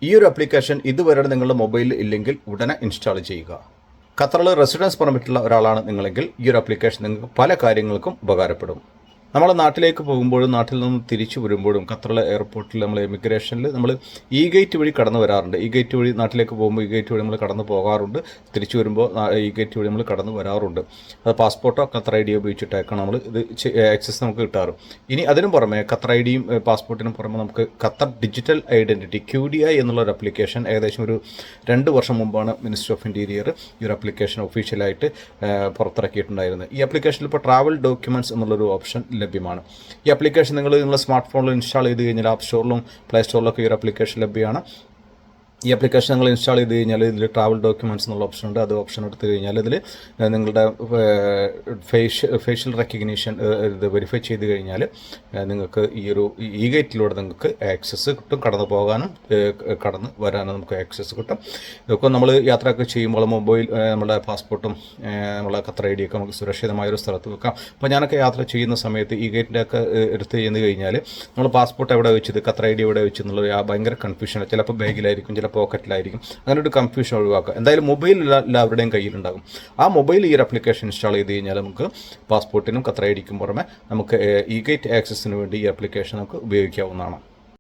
ഈ ഒരു ആപ്ലിക്കേഷൻ ഇതുവരെ നിങ്ങളുടെ മൊബൈലിൽ ഇല്ലെങ്കിൽ ഉടനെ ഇൻസ്റ്റാൾ ചെയ്യുക. ഖത്തറിൽ റെസിഡൻസ് പെർമിറ്റുള്ള ഒരാളാണ് നിങ്ങളെങ്കിൽ ഈ ഒരു ആപ്ലിക്കേഷൻ നിങ്ങൾക്ക് പല കാര്യങ്ങൾക്കും ഉപകാരപ്പെടും. നമ്മൾ നാട്ടിലേക്ക് പോകുമ്പോഴും നാട്ടിൽ നിന്ന് തിരിച്ചു വരുമ്പോഴും ഖത്തറിലെ എയർപോർട്ടിൽ നമ്മൾ എമിഗ്രേഷനിൽ നമ്മൾ ഈ ഗേറ്റ് വഴി കടന്നു വരാറുണ്ട്. ഈ ഗേറ്റ് വഴി നാട്ടിലേക്ക് പോകുമ്പോൾ ഈ ഗേറ്റ് വഴി നമ്മൾ കടന്നു പോകാറുണ്ട്. തിരിച്ചു വരുമ്പോൾ ഈ ഗേറ്റ് വഴി നമ്മൾ കടന്നു വരാറുണ്ട്. അത് പാസ്പോർട്ടോ ഖത്തർ ഐ ഡിയോ ഉപയോഗിച്ചിട്ടേക്കാണ് നമ്മൾ ഇത് ആക്സസ് നമുക്ക് കിട്ടാറ്. ഇനി അതിനും പുറമെ ഖത്തർ ഐ ഡിയും പാസ്പോർട്ടിനും പുറമെ നമുക്ക് ഖത്തർ ഡിജിറ്റൽ ഐഡൻറ്റിറ്റി QDI എന്നുള്ളൊരു ആപ്ലിക്കേഷൻ ഏകദേശം ഒരു 2 വർഷം മുമ്പാണ് മിനിസ്ട്രി ഓഫ് ഇൻറ്റീരിയർ ഈ ഒരു ആപ്ലിക്കേഷൻ ഒഫീഷ്യലായിട്ട് പുറത്തിറക്കിയിട്ടുണ്ടായിരുന്നത്. ഈ ആപ്ലിക്കേഷനിൽ ഇപ്പോൾ ട്രാവൽ ഡോക്യുമെൻറ്റ്സ് എന്നുള്ളൊരു ഓപ്ഷൻ ലഭ്യമാണ്. ഈ ആപ്ലിക്കേഷൻ നിങ്ങളുടെ സ്മാർട്ട് ഫോണിൽ ഇൻസ്റ്റാൾ ചെയ്ത് കഴിഞ്ഞാൽ ആപ്പ് സ്റ്റോറിലും പ്ലേ സ്റ്റോറിലൊക്കെ ഈ ഒരു ആപ്ലിക്കേഷൻ ലഭ്യമാണ്. ഈ ആപ്ലിക്കേഷൻ നിങ്ങൾ ഇൻസ്റ്റാൾ ചെയ്ത് കഴിഞ്ഞാൽ ഇതിൽ ട്രാവൽ ഡോക്യുമെൻറ്റ്സ് എന്നുള്ള ഓപ്ഷൻ ഉണ്ട്. അത് ഓപ്ഷൻ എടുത്തു കഴിഞ്ഞാൽ ഇതിൽ നിങ്ങളുടെ ഫേഷ്യൽ റെക്കഗ്നീഷൻ ഇത് വെരിഫൈ ചെയ്ത് കഴിഞ്ഞാൽ നിങ്ങൾക്ക് ഈ ഗേറ്റിലൂടെ നിങ്ങൾക്ക് ആക്സസ് കിട്ടും. കടന്നു പോകാനും കടന്ന് വരാനും നമുക്ക് ആക്സസ് കിട്ടും. ഇതൊക്കെ നമ്മൾ യാത്രയൊക്കെ ചെയ്യുമ്പോൾ മൊബൈൽ നമ്മുടെ പാസ്പോർട്ടും നമ്മളെ ഖത്തർ ID ഒക്കെ നമുക്ക് സുരക്ഷിതമായൊരു സ്ഥലത്ത് വെക്കാം. അപ്പോൾ ഞാനൊക്കെ യാത്ര ചെയ്യുന്ന സമയത്ത് ഈ ഗേറ്റിൻ്റെ ഒക്കെ എടുത്ത് ചെയ്യുന്നത് കഴിഞ്ഞാൽ നമ്മൾ പാസ്പോർട്ട് എവിടെ വെച്ചത് ഖത്തർ ID എവിടെ വെച്ചെന്നുള്ളത് ഭയങ്കര കൺഫ്യൂഷൻ. ചിലപ്പോൾ ബാഗിലായിരിക്കും, പോക്കറ്റിലായിരിക്കും. അങ്ങനെ ഒരു കൺഫ്യൂഷൻ ഒഴിവാക്കുക. എന്തായാലും മൊബൈൽ എല്ലാവരുടെയും കയ്യിലുണ്ടാകും. ആ മൊബൈൽ ഈ ഒരു ആപ്ലിക്കേഷൻ ഇൻസ്റ്റാൾ ചെയ്ത് കഴിഞ്ഞാൽ നമുക്ക് പാസ്പോർട്ടിനും ഖത്തർ ID ക്കും പുറമെ നമുക്ക് ഈ ഗേറ്റ് ആക്സസിന് വേണ്ടി ഈ ആപ്ലിക്കേഷൻ നമുക്ക് ഉപയോഗിക്കാവുന്നതാണ്.